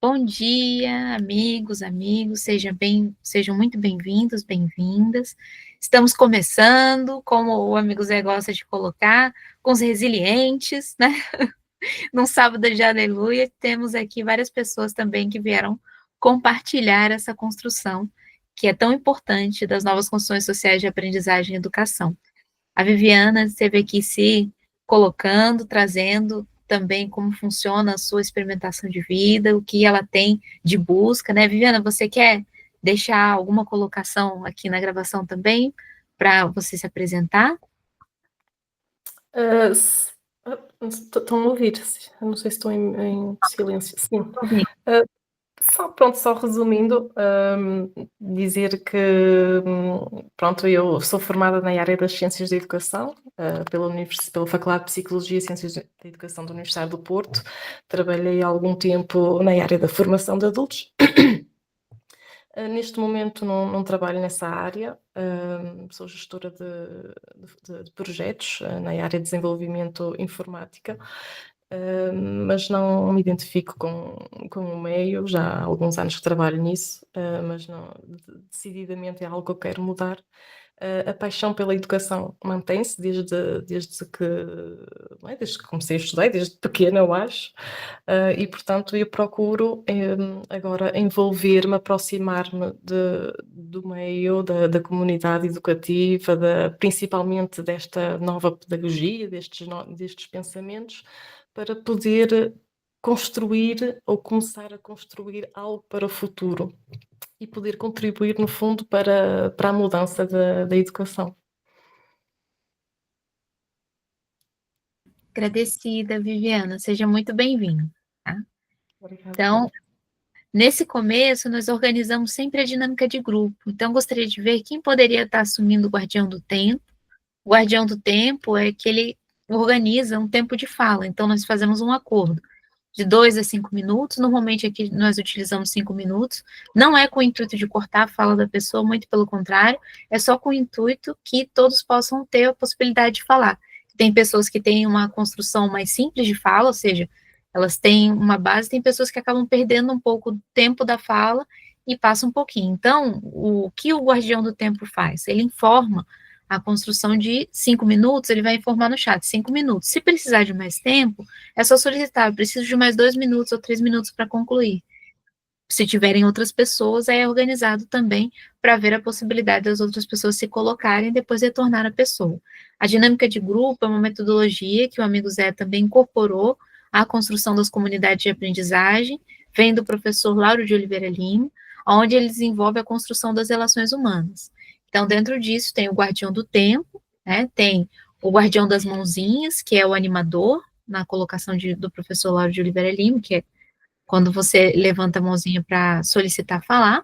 Bom dia, amigos, sejam muito bem-vindos, bem-vindas. Estamos começando, como o amigo Zé gosta de colocar, com os resilientes, né? Num sábado de aleluia, temos aqui várias pessoas também que vieram compartilhar essa construção, que é tão importante das novas construções sociais de aprendizagem e educação. A Viviana esteve aqui se colocando, trazendo também como funciona a sua experimentação de vida, o que ela tem de busca, né? Viviana, você quer deixar alguma colocação aqui na gravação também, para você se apresentar? Estão a ouvir? Eu não sei se estou em silêncio. Sim. Bem, Só resumindo, dizer que, pronto, eu sou formada na área das Ciências da Educação, pela Faculdade de Psicologia e Ciências da Educação da Universidade do Porto. Trabalhei há algum tempo na área da formação de adultos. Neste momento não trabalho nessa área, sou gestora de projetos na área de desenvolvimento informática, mas não me identifico com o meio, já há alguns anos que trabalho nisso, mas não, decididamente é algo que eu quero mudar. A paixão pela educação mantém-se desde que comecei a estudar, desde pequena, eu acho, e portanto eu procuro agora envolver-me, aproximar-me do meio, da comunidade educativa, principalmente desta nova pedagogia, destes pensamentos, para poder construir ou começar a construir algo para o futuro e poder contribuir, no fundo, para a mudança da educação. agradecida, Viviana, seja muito bem-vinda, tá? Obrigada. Então, nesse começo, nós organizamos sempre a dinâmica de grupo, então gostaria de ver quem poderia estar assumindo o guardião do tempo. O guardião do tempo é que ele organiza um tempo de fala, então nós fazemos um acordo de 2 a 5 minutos, normalmente aqui nós utilizamos 5 minutos, não é com o intuito de cortar a fala da pessoa, muito pelo contrário, é só com o intuito que todos possam ter a possibilidade de falar. Tem pessoas que têm uma construção mais simples de fala, ou seja, elas têm uma base, tem pessoas que acabam perdendo um pouco do tempo da fala e passa um pouquinho. Então, o que o guardião do tempo faz? Ele informa a construção de 5 minutos, ele vai informar no chat, 5 minutos. Se precisar de mais tempo, é só solicitar, eu preciso de mais 2 minutos ou 3 minutos para concluir. Se tiverem outras pessoas, é organizado também para ver a possibilidade das outras pessoas se colocarem e depois retornar a pessoa. A dinâmica de grupo é uma metodologia que o amigo Zé também incorporou à construção das comunidades de aprendizagem, vem do professor Lauro de Oliveira Lima, onde ele desenvolve a construção das relações humanas. Então, dentro disso, tem o guardião do tempo, né, tem o guardião das mãozinhas, que é o animador, na colocação do professor Lauro de Oliveira Lima, que é quando você levanta a mãozinha para solicitar falar,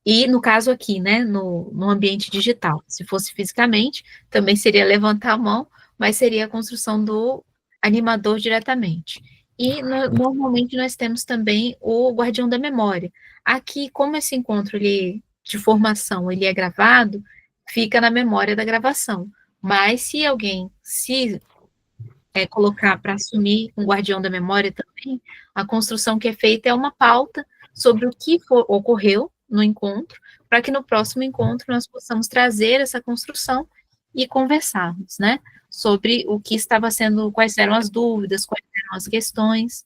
e no caso aqui, né, no ambiente digital, se fosse fisicamente, também seria levantar a mão, mas seria a construção do animador diretamente. E normalmente nós temos também o guardião da memória. Aqui, como esse encontro de formação ele é gravado, fica na memória da gravação. Mas se alguém se colocar para assumir um guardião da memória também, a construção que é feita é uma pauta sobre o que ocorreu no encontro, para que no próximo encontro nós possamos trazer essa construção e conversarmos, né, sobre o que estava sendo, quais eram as dúvidas, quais eram as questões.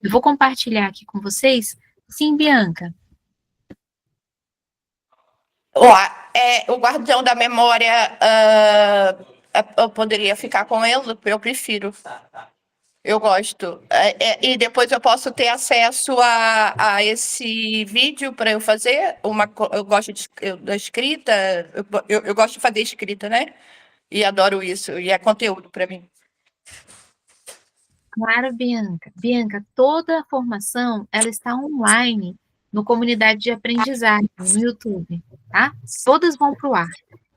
Eu vou compartilhar aqui com vocês. Sim, Bianca. O guardião da memória, eu poderia ficar com ele, eu prefiro. Eu gosto. E depois eu posso ter acesso a esse vídeo para eu fazer. Eu gosto da escrita, eu gosto de fazer escrita, né? E adoro isso, e é conteúdo para mim. Claro, Bianca. Bianca, toda a formação, ela está online no Comunidade de Aprendizagem, no YouTube, tá? Todas vão para o ar.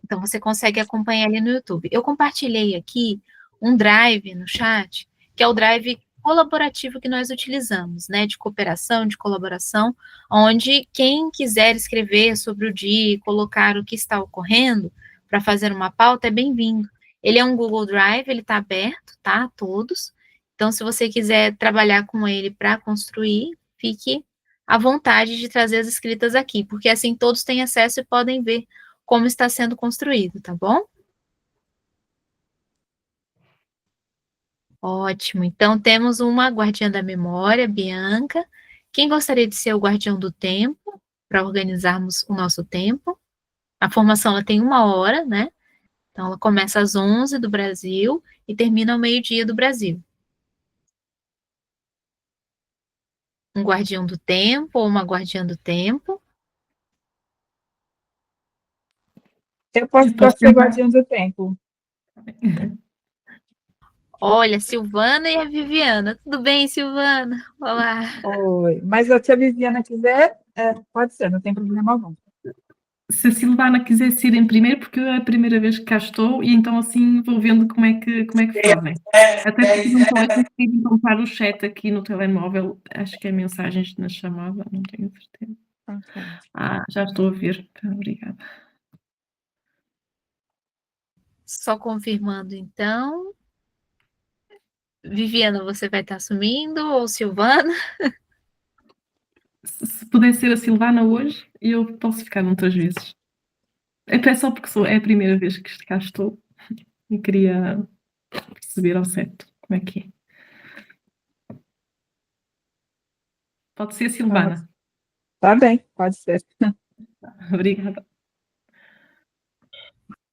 Então, você consegue acompanhar ali no YouTube. Eu compartilhei aqui um drive no chat, que é o drive colaborativo que nós utilizamos, né? De cooperação, de colaboração, onde quem quiser escrever sobre o dia, colocar o que está ocorrendo, para fazer uma pauta, é bem-vindo. Ele é um Google Drive, ele está aberto, tá? A todos. Então, se você quiser trabalhar com ele para construir, fique à vontade de trazer as escritas aqui, porque assim todos têm acesso e podem ver como está sendo construído, tá bom? Ótimo. Então, temos uma guardiã da memória, Bianca. Quem gostaria de ser o guardião do tempo, para organizarmos o nosso tempo? A formação ela tem 1 hora, né? Então, ela começa às 11 do Brasil e termina ao meio-dia do Brasil. Um guardião do tempo ou uma guardiã do tempo. Eu posso ser guardiã do tempo. Olha, Silvana e a Viviana. Tudo bem, Silvana? Olá. Oi. Mas se a Viviana quiser, pode ser, não tem problema algum. Se a Silvana quiser ser em primeiro, porque é a primeira vez que cá estou, e então assim vou vendo como é que fazem. Até porque não estou a conseguir encontrar o chat aqui no telemóvel, acho que é mensagens na chamada, não tenho certeza. Okay. Já estou a ver, obrigada. Só confirmando, então. Viviana, você vai estar assumindo, ou Silvana? Se puder ser a Silvana hoje, eu posso ficar outras vezes. É só porque é a primeira vez que cá estou e queria perceber ao certo como é que é. Pode ser a Silvana. Tá bem, pode ser. Obrigada.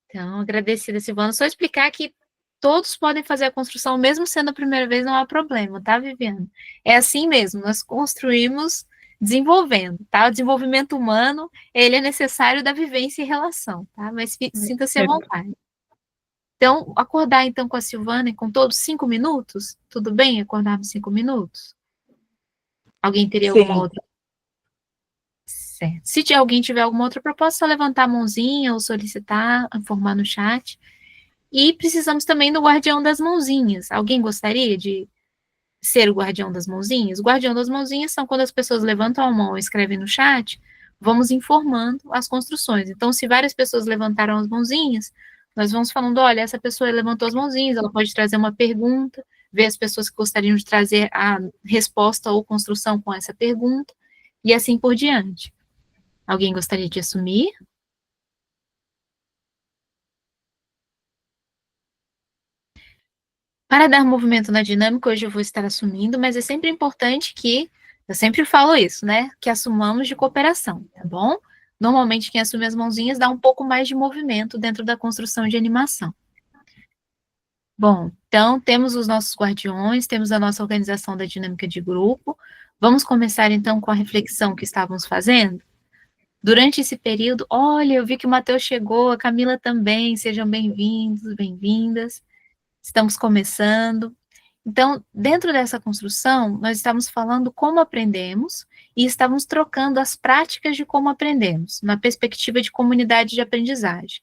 Então, agradecida, Silvana. Só explicar que todos podem fazer a construção, mesmo sendo a primeira vez, não há problema, tá, Viviana? É assim mesmo, nós construímos desenvolvendo, tá? O desenvolvimento humano, ele é necessário da vivência e relação, tá? Mas sinta-se à vontade. Então, acordar então com a Silvana e com todos 5 minutos? Tudo bem acordarmos 5 minutos? Alguém teria Sim. alguma outra? Certo. Se alguém tiver alguma outra proposta, é só levantar a mãozinha ou solicitar, informar no chat. E precisamos também do guardião das mãozinhas. Alguém gostaria de ser o guardião das mãozinhas? O guardião das mãozinhas são quando as pessoas levantam a mão ou escrevem no chat, vamos informando as construções. Então, se várias pessoas levantaram as mãozinhas, nós vamos falando, olha, essa pessoa levantou as mãozinhas, ela pode trazer uma pergunta, ver as pessoas que gostariam de trazer a resposta ou construção com essa pergunta, e assim por diante. Alguém gostaria de assumir? Para dar movimento na dinâmica, hoje eu vou estar assumindo, mas é sempre importante que, eu sempre falo isso, né, que assumamos de cooperação, tá bom? Normalmente quem assume as mãozinhas dá um pouco mais de movimento dentro da construção de animação. Bom, então temos os nossos guardiões, temos a nossa organização da dinâmica de grupo. Vamos começar então com a reflexão que estávamos fazendo? Durante esse período, olha, eu vi que o Matheus chegou, a Camila também, sejam bem-vindos, bem-vindas. Estamos começando. Então, dentro dessa construção, nós estamos falando como aprendemos e estamos trocando as práticas de como aprendemos, na perspectiva de comunidade de aprendizagem.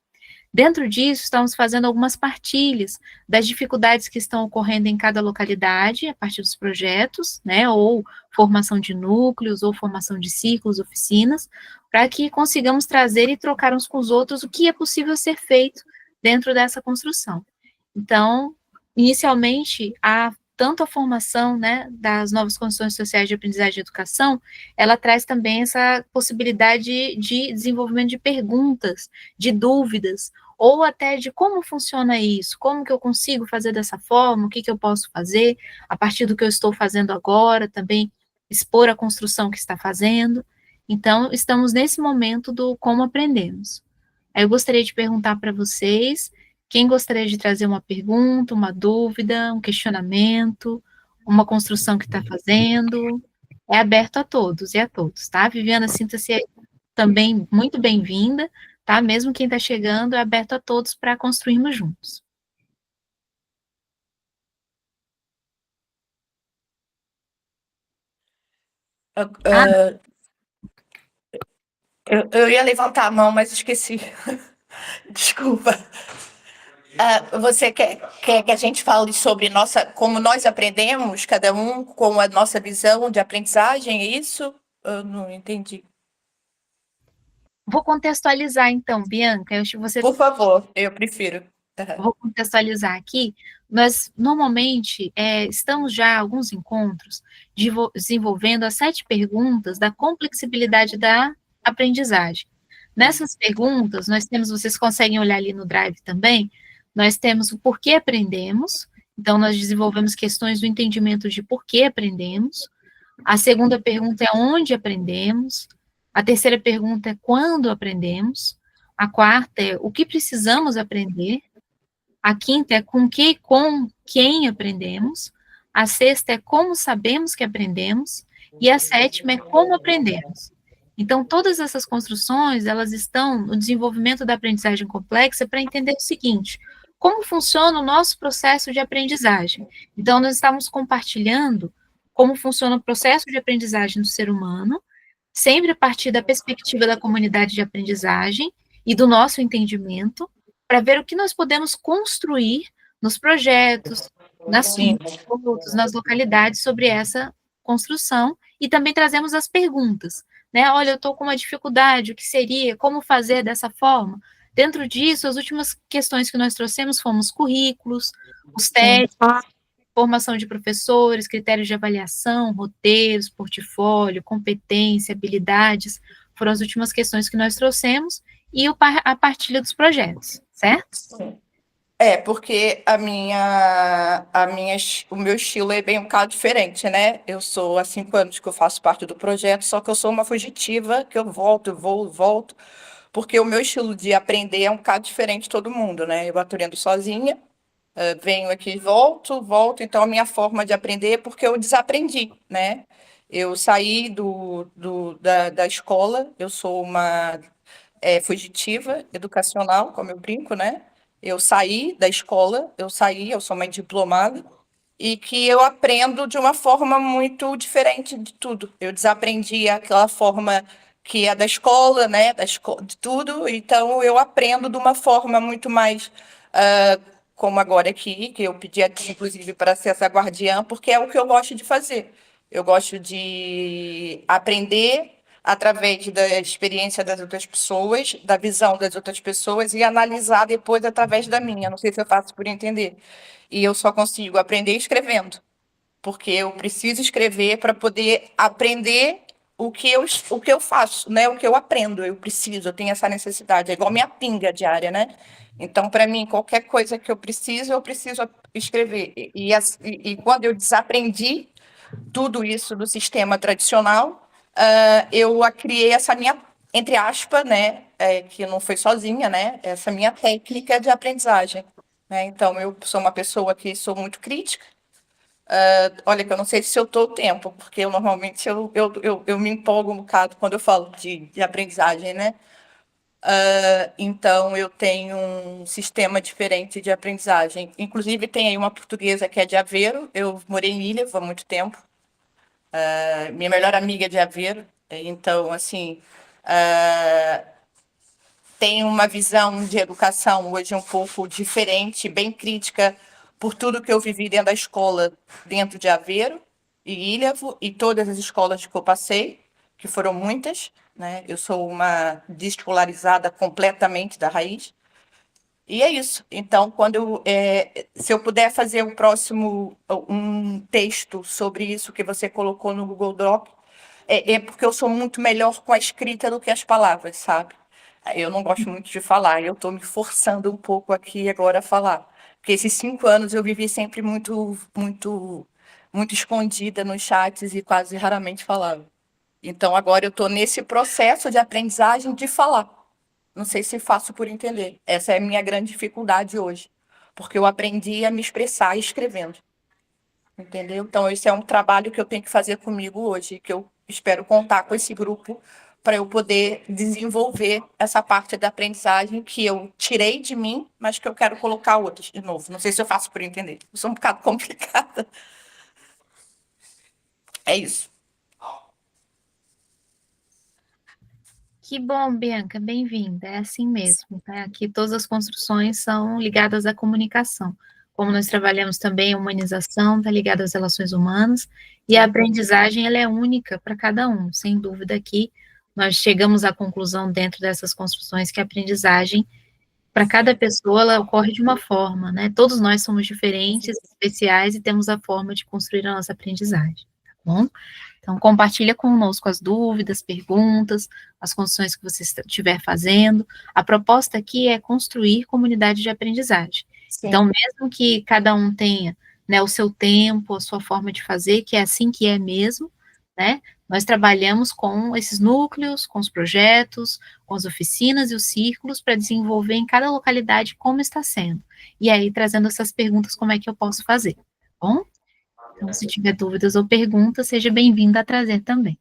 Dentro disso, estamos fazendo algumas partilhas das dificuldades que estão ocorrendo em cada localidade, a partir dos projetos, né, ou formação de núcleos, ou formação de círculos, oficinas, para que consigamos trazer e trocar uns com os outros o que é possível ser feito dentro dessa construção. Então, inicialmente, tanto a formação, né, das novas condições sociais de aprendizagem e educação, ela traz também essa possibilidade de desenvolvimento de perguntas, de dúvidas, ou até de como funciona isso, como que eu consigo fazer dessa forma, o que eu posso fazer, a partir do que eu estou fazendo agora, também expor a construção que está fazendo. Então, estamos nesse momento do como aprendemos. Aí eu gostaria de perguntar para vocês, quem gostaria de trazer uma pergunta, uma dúvida, um questionamento, uma construção que está fazendo? É aberto a todos e a todos, tá? Viviana, sinta-se também muito bem-vinda, tá? Mesmo quem está chegando, é aberto a todos para construirmos juntos. Eu ia levantar a mão, mas esqueci. Desculpa. Você quer que a gente fale sobre como nós aprendemos, cada um com a nossa visão de aprendizagem, é isso? Eu não entendi. Vou contextualizar, então, Bianca. Por favor, eu prefiro. Vou contextualizar aqui. Nós, normalmente, estamos já alguns encontros desenvolvendo as 7 perguntas da complexibilidade da aprendizagem. Nessas perguntas, nós temos, vocês conseguem olhar ali no Drive também, nós temos o porquê aprendemos, então nós desenvolvemos questões do entendimento de por que aprendemos. A segunda pergunta é onde aprendemos. A terceira pergunta é quando aprendemos. A quarta é o que precisamos aprender. A quinta é com quem aprendemos. A sexta é como sabemos que aprendemos. E a sétima é como aprendemos. Então, todas essas construções, elas estão no desenvolvimento da aprendizagem complexa para entender o seguinte: como funciona o nosso processo de aprendizagem. Então, nós estamos compartilhando como funciona o processo de aprendizagem do ser humano, sempre a partir da perspectiva da comunidade de aprendizagem e do nosso entendimento, para ver o que nós podemos construir nos projetos, nas localidades sobre essa construção, e também trazemos as perguntas, né? Olha, eu estou com uma dificuldade, o que seria, como fazer dessa forma? Dentro disso, as últimas questões que nós trouxemos foram os currículos, os testes, formação de professores, critérios de avaliação, roteiros, portfólio, competência, habilidades, foram as últimas questões que nós trouxemos, e a partilha dos projetos, certo? Sim. Porque o meu estilo é bem um bocado diferente, né? Eu sou há 5 anos que eu faço parte do projeto, só que eu sou uma fugitiva, que eu volto, porque o meu estilo de aprender é um bocado diferente de todo mundo, né? Eu aprendo sozinha, venho aqui, volto, então a minha forma de aprender é porque eu desaprendi, né? Eu saí da escola, eu sou uma fugitiva educacional, como eu brinco, né? Eu saí da escola, eu sou uma diplomada, e que eu aprendo de uma forma muito diferente de tudo. Eu desaprendi aquela forma que é da escola, né? De tudo, então eu aprendo de uma forma muito mais, como agora aqui, que eu pedi aqui, inclusive, para ser essa guardiã, porque é o que eu gosto de fazer. Eu gosto de aprender através da experiência das outras pessoas, da visão das outras pessoas, e analisar depois através da minha. Não sei se eu faço por entender. E eu só consigo aprender escrevendo, porque eu preciso escrever para poder aprender o que eu faço, né? O que eu aprendo, eu tenho essa necessidade, é igual minha pinga diária, né? Então, para mim, qualquer coisa que eu preciso escrever. E quando eu desaprendi tudo isso do sistema tradicional, eu criei essa minha, entre aspas, né, que não foi sozinha, né, essa minha técnica de aprendizagem. Né? Então, eu sou uma pessoa que sou muito crítica. Olha, que eu não sei se eu estou o tempo, porque eu normalmente eu me empolgo um bocado quando eu falo de aprendizagem, né? Então, eu tenho um sistema diferente de aprendizagem. Inclusive, tem aí uma portuguesa que é de Aveiro, eu morei em Ilha há muito tempo. Minha melhor amiga é de Aveiro, então, assim, tem uma visão de educação hoje um pouco diferente, bem crítica por tudo que eu vivi dentro da escola, dentro de Aveiro e Ilhavo, e todas as escolas que eu passei, que foram muitas, né? Eu sou uma desescolarizada completamente da raiz. E é isso. Então, se eu puder fazer um texto sobre isso que você colocou no Google Doc, é porque eu sou muito melhor com a escrita do que as palavras, sabe? Eu não gosto muito de falar, eu estou me forçando um pouco aqui agora a falar. Porque esses 5 anos eu vivi sempre muito, muito, muito escondida nos chats e quase raramente falava. Então, agora eu estou nesse processo de aprendizagem de falar. Não sei se faço por entender. Essa é a minha grande dificuldade hoje, porque eu aprendi a me expressar escrevendo, entendeu? Então, esse é um trabalho que eu tenho que fazer comigo hoje, que eu espero contar com esse grupo para eu poder desenvolver essa parte da aprendizagem que eu tirei de mim, mas que eu quero colocar outras de novo. Não sei se eu faço por entender. Eu sou um bocado complicada. É isso. Que bom, Bianca, bem-vinda. É assim mesmo, tá? Aqui todas as construções são ligadas à comunicação. Como nós trabalhamos também a humanização, está ligada às relações humanas, e a aprendizagem, ela é única para cada um, sem dúvida aqui. Nós chegamos à conclusão dentro dessas construções que a aprendizagem para cada pessoa, ela ocorre de uma forma, né? Todos nós somos diferentes, especiais e temos a forma de construir a nossa aprendizagem, tá bom? Então, compartilha conosco as dúvidas, perguntas, as construções que você estiver fazendo. A proposta aqui é construir comunidade de aprendizagem. Sim. Então, mesmo que cada um tenha, né, o seu tempo, a sua forma de fazer, que é assim que é mesmo, né? Nós trabalhamos com esses núcleos, com os projetos, com as oficinas e os círculos para desenvolver em cada localidade como está sendo. E aí, trazendo essas perguntas, como é que eu posso fazer, tá bom? Então, se tiver dúvidas ou perguntas, seja bem-vinda a trazer também.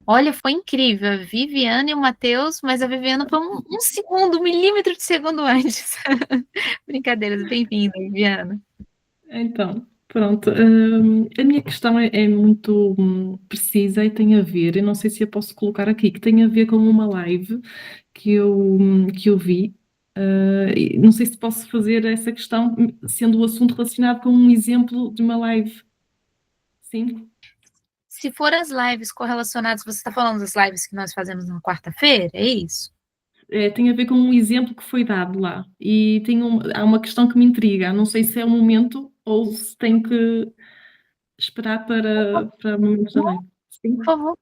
Olha, foi incrível, a Viviana e o Matheus, mas a Viviana foi um segundo, 1 milímetro de segundo antes. Brincadeiras, bem-vinda, Viviana. Então, pronto. A minha questão é muito precisa e tem a ver, eu não sei se eu posso colocar aqui, que tem a ver com uma live que eu vi. E não sei se posso fazer essa questão, sendo o assunto relacionado com um exemplo de uma live. Sim? Se for as lives correlacionadas, você está falando das lives que nós fazemos na quarta-feira, é isso? Tem a ver com um exemplo que foi dado lá. E há uma questão que me intriga. Não sei se é o momento ou se tem que esperar para o momento da live. Sim? Por favor.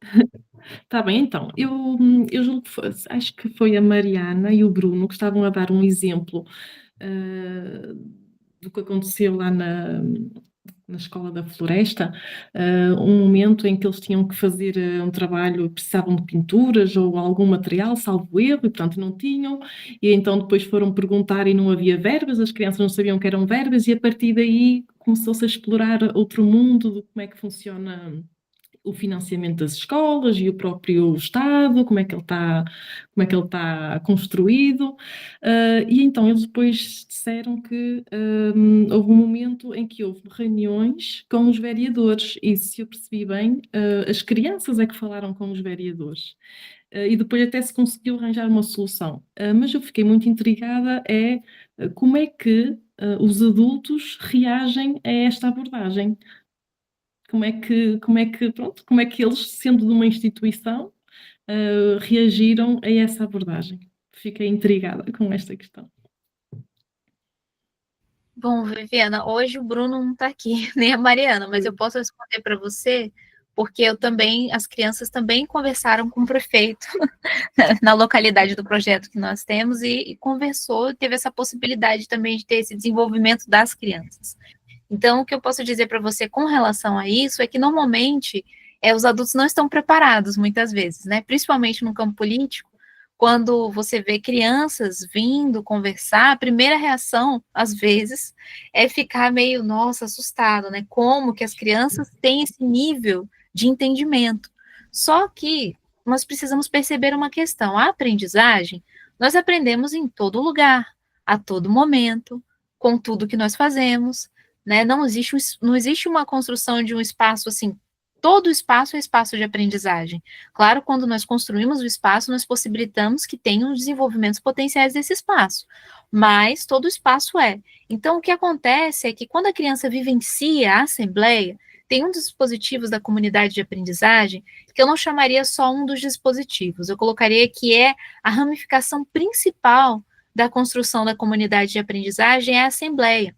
Está bem, então. Eu julgo que acho que foi a Mariana e o Bruno que estavam a dar um exemplo do que aconteceu lá na Escola da Floresta, um momento em que eles tinham que fazer um trabalho, precisavam de pinturas ou algum material, salvo erro, e portanto não tinham, e então depois foram perguntar e não havia verbas, as crianças não sabiam que eram verbas, e a partir daí começou-se a explorar outro mundo de como é que funciona o financiamento das escolas e o próprio Estado, como é que ele está construído, e então eles depois disseram que houve um momento em que houve reuniões com os vereadores, e se eu percebi bem, as crianças é que falaram com os vereadores. E depois até se conseguiu arranjar uma solução. Mas eu fiquei muito intrigada como é que os adultos reagem a esta abordagem. Como é que eles, sendo de uma instituição, reagiram a essa abordagem? Fiquei intrigada com esta questão. Bom, Viviana, hoje o Bruno não está aqui, nem a Mariana, mas eu posso responder para você, porque as crianças também conversaram com o prefeito na localidade do projeto que nós temos e conversou, teve essa possibilidade também de ter esse desenvolvimento das crianças. Então, o que eu posso dizer para você com relação a isso é que, normalmente, os adultos não estão preparados, muitas vezes, né? Principalmente no campo político, quando você vê crianças vindo conversar, a primeira reação, às vezes, é ficar meio, nossa, assustado, né? Como que as crianças têm esse nível de entendimento? Só que nós precisamos perceber uma questão. A aprendizagem, nós aprendemos em todo lugar, a todo momento, com tudo que nós fazemos, né? Não existe uma construção de um espaço assim, todo espaço é espaço de aprendizagem. Claro, quando nós construímos o espaço, nós possibilitamos que tenham desenvolvimentos potenciais desse espaço, mas todo espaço é. Então, o que acontece é que quando a criança vivencia a assembleia, tem um dos dispositivos da comunidade de aprendizagem que eu não chamaria só um dos dispositivos, eu colocaria que é a ramificação principal da construção da comunidade de aprendizagem é a assembleia.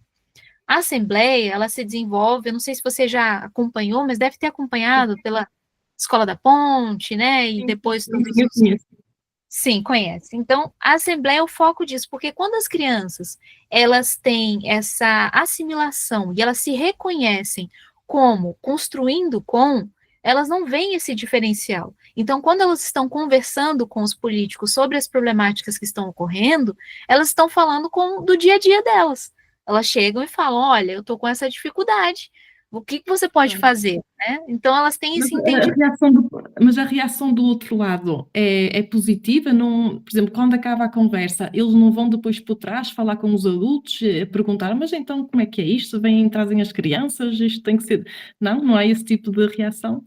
A assembleia, ela se desenvolve, eu não sei se você já acompanhou, mas deve ter acompanhado pela Escola da Ponte, né, e depois... Sim, conhece. Então, a assembleia é o foco disso, porque quando as crianças, elas têm essa assimilação e elas se reconhecem como construindo com, elas não veem esse diferencial. Então, quando elas estão conversando com os políticos sobre as problemáticas que estão ocorrendo, elas estão falando do dia a dia delas. Elas chegam e falam, olha, eu estou com essa dificuldade, o que você pode fazer? Né? Então, elas têm esse entendimento. Mas a reação do outro lado é positiva? Não, por exemplo, quando acaba a conversa, eles não vão depois por trás falar com os adultos, perguntar, mas então como é que é isto? Trazem as crianças, isto tem que ser... Não há esse tipo de reação?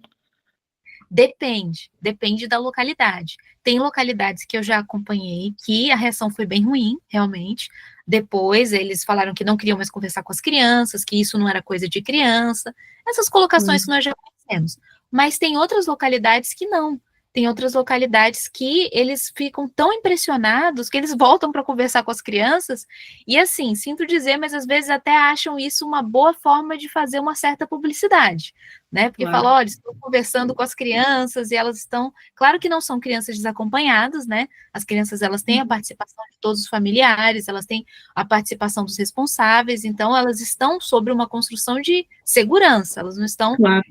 Depende da localidade. Tem localidades que eu já acompanhei que a reação foi bem ruim, realmente. Depois eles falaram que não queriam mais conversar com as crianças, que isso não era coisa de criança. Essas colocações que nós já conhecemos. mas tem outras localidades que não. Tem outras localidades que eles ficam tão impressionados que eles voltam para conversar com as crianças e, assim, sinto dizer, mas às vezes até acham isso uma boa forma de fazer uma certa publicidade, né? Porque Claro. falam, olha, estou conversando com as crianças e elas estão... Claro que não são crianças desacompanhadas, né? As crianças, elas têm a participação de todos os familiares, elas têm a participação dos responsáveis, então elas estão sobre uma construção de segurança, elas não estão... Claro.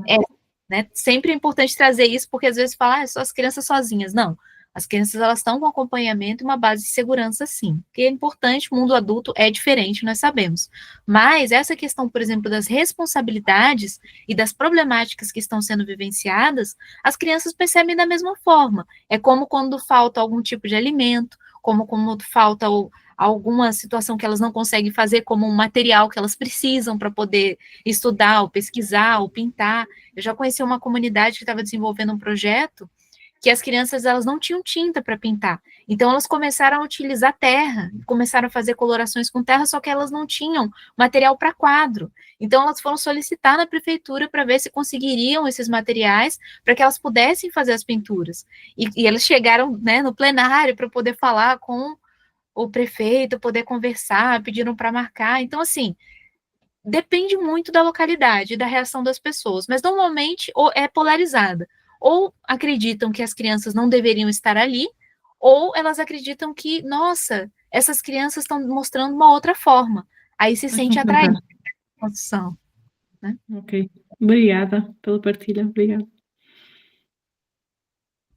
Né? Sempre é importante trazer isso, porque às vezes fala, só as crianças sozinhas. Não, as crianças elas estão com acompanhamento e uma base de segurança, sim. Que é importante, o mundo adulto é diferente, nós sabemos. Mas essa questão, por exemplo, das responsabilidades e das problemáticas que estão sendo vivenciadas, as crianças percebem da mesma forma. É como quando falta algum tipo de alimento, como quando falta alguma situação que elas não conseguem fazer, como um material que elas precisam para poder estudar, ou pesquisar, ou pintar. Eu já conheci uma comunidade que estava desenvolvendo um projeto que as crianças elas não tinham tinta para pintar. Então elas começaram a utilizar terra, começaram a fazer colorações com terra, só que elas não tinham material para quadro. Então elas foram solicitar na prefeitura para ver se conseguiriam esses materiais para que elas pudessem fazer as pinturas. E elas chegaram, né, no plenário para poder falar com o prefeito, poder conversar, pediram para marcar. Então, assim, depende muito da localidade, da reação das pessoas, mas normalmente ou é polarizada. Ou acreditam que as crianças não deveriam estar ali, ou elas acreditam que, nossa, essas crianças estão mostrando uma outra forma. Aí se sente atraída à construção. Ok. Obrigada pela partilha. Obrigada.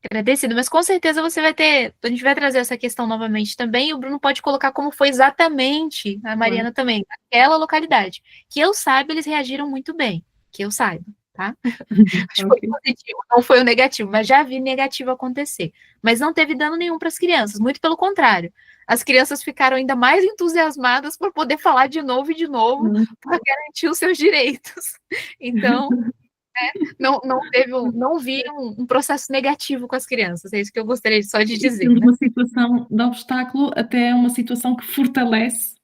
Agradecido, mas com certeza você vai ter, a gente vai trazer essa questão novamente também, e o Bruno pode colocar como foi exatamente, a Mariana também, aquela localidade, que eu saiba, eles reagiram muito bem, que eu saiba, tá? Acho que foi positivo, não foi o negativo, mas já vi negativo acontecer, mas não teve dano nenhum para as crianças, muito pelo contrário, as crianças ficaram ainda mais entusiasmadas por poder falar de novo e de novo, para garantir os seus direitos, então... Não vi um processo negativo com as crianças, é isso que eu gostaria só de dizer. Temos uma situação de obstáculo até uma situação que fortalece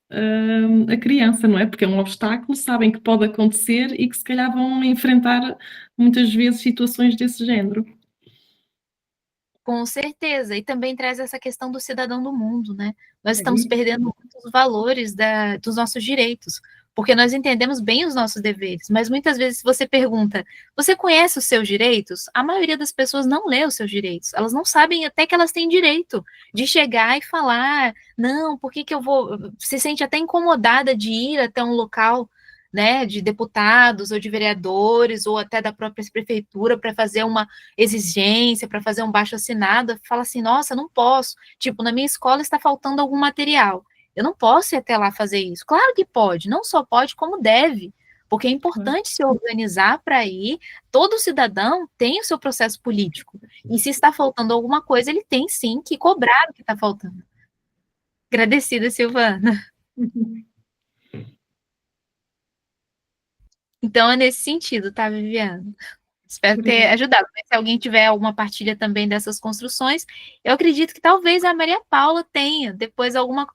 a criança, não é? Porque é um obstáculo, sabem que pode acontecer e que se calhar vão enfrentar muitas vezes situações desse género. Com certeza, e também traz essa questão do cidadão do mundo, né? Nós estamos perdendo muitos valores dos nossos direitos, porque nós entendemos bem os nossos deveres, mas muitas vezes se você pergunta, você conhece os seus direitos? A maioria das pessoas não lê os seus direitos, elas não sabem até que elas têm direito de chegar e falar, não, por que eu vou... Se sente até incomodada de ir até um local, né, de deputados ou de vereadores ou até da própria prefeitura para fazer uma exigência, para fazer um baixo-assinado, fala assim, nossa, não posso, tipo, na minha escola está faltando algum material, eu não posso ir até lá fazer isso. Claro que pode, não só pode, como deve, porque é importante se organizar para ir, todo cidadão tem o seu processo político, e se está faltando alguma coisa, ele tem sim que cobrar o que está faltando. Agradecida, Silvana. Então, é nesse sentido, tá, Viviane? Espero ter ajudado. Mas se alguém tiver alguma partilha também dessas construções, eu acredito que talvez a Maria Paula tenha depois alguma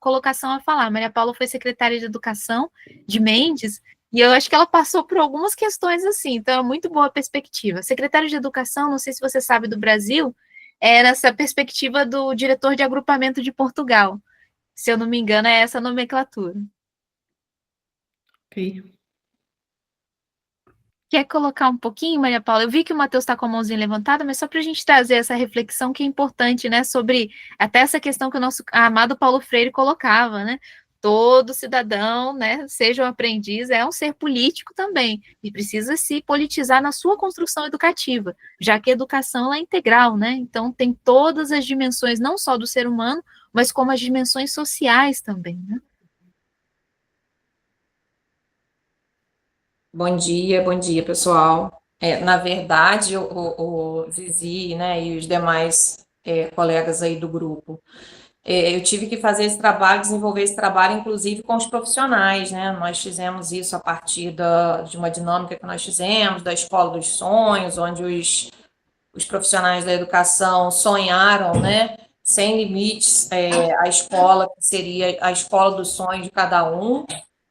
colocação a falar. A Maria Paula foi secretária de Educação de Mendes, e eu acho que ela passou por algumas questões assim, então é muito boa a perspectiva. Secretário de Educação, não sei se você sabe do Brasil, é nessa perspectiva do diretor de agrupamento de Portugal. Se eu não me engano, é essa a nomenclatura. Ok. Quer colocar um pouquinho, Maria Paula? Eu vi que o Matheus está com a mãozinha levantada, mas só para a gente trazer essa reflexão que é importante, né, sobre até essa questão que o nosso amado Paulo Freire colocava, né, todo cidadão, né, seja um aprendiz, é um ser político também, e precisa se politizar na sua construção educativa, já que a educação ela é integral, né, então tem todas as dimensões, não só do ser humano, mas como as dimensões sociais também, né. Bom dia, pessoal. Na verdade, o Zizi, né, e os demais colegas aí do grupo, eu tive que fazer esse trabalho, desenvolver esse trabalho, inclusive com os profissionais, né? Nós fizemos isso a partir de uma dinâmica que nós fizemos, da Escola dos Sonhos, onde os profissionais da educação sonharam, né, sem limites, a escola que seria a escola dos sonhos de cada um.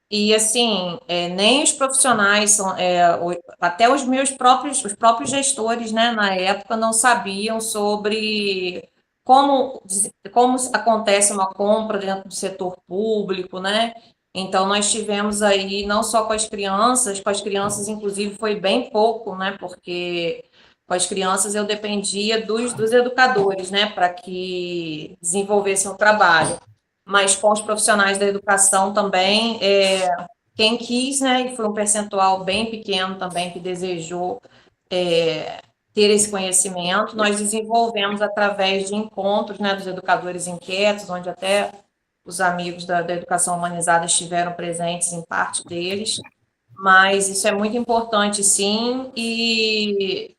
E assim, nem os profissionais até os próprios gestores, né, na época não sabiam sobre como acontece uma compra dentro do setor público, né? Então nós tivemos aí não só com as crianças inclusive foi bem pouco, né? Porque com as crianças eu dependia dos educadores, né, para que desenvolvessem o trabalho, mas com os profissionais da educação também, quem quis, né, e foi um percentual bem pequeno também que desejou ter esse conhecimento, nós desenvolvemos através de encontros, né, dos educadores inquietos, onde até os amigos da educação humanizada estiveram presentes em parte deles, mas isso é muito importante, sim, e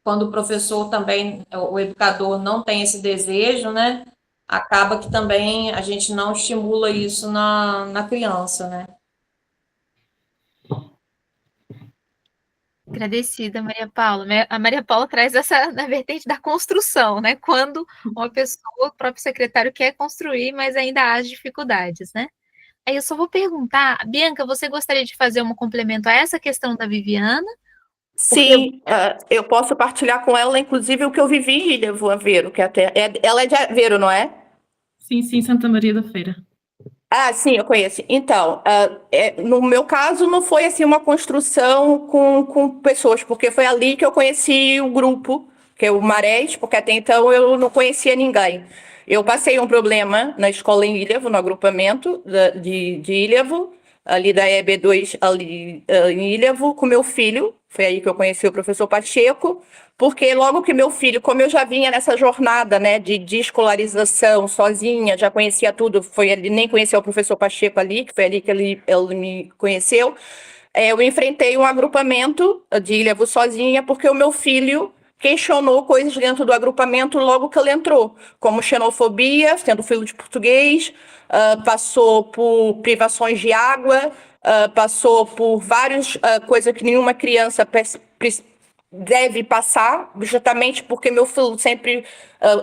quando o professor também, o educador não tem esse desejo, né, acaba que também a gente não estimula isso na criança, né. Agradecida, Maria Paula. A Maria Paula traz essa na vertente da construção, né? Quando uma pessoa, o próprio secretário quer construir, mas ainda há as dificuldades, né? Aí eu só vou perguntar, Bianca, você gostaria de fazer um complemento a essa questão da Viviana? Sim, eu posso partilhar com ela, inclusive, o que eu vivi em Ilha Aveiro, que ela é de Aveiro, não é? Sim, sim, Santa Maria da Feira. Ah, sim, eu conheço. Então, no meu caso, não foi assim uma construção com pessoas, porque foi ali que eu conheci o grupo, que é o Marés, porque até então eu não conhecia ninguém. Eu passei um problema na escola em Ilhavo, no agrupamento de Ilhavo, ali da EB2, ali em Ilhavo, com meu filho. Foi aí que eu conheci o professor Pacheco, porque logo que meu filho, como eu já vinha nessa jornada, né, de escolarização sozinha, já conhecia tudo, foi ali, nem conhecia o professor Pacheco ali, que foi ali que ele me conheceu, eu enfrentei um agrupamento de Ilhavo sozinha, porque o meu filho questionou coisas dentro do agrupamento logo que ele entrou, como xenofobia, sendo filho de português, passou por privações de água, passou por várias coisas que nenhuma criança deve passar, justamente porque meu filho sempre,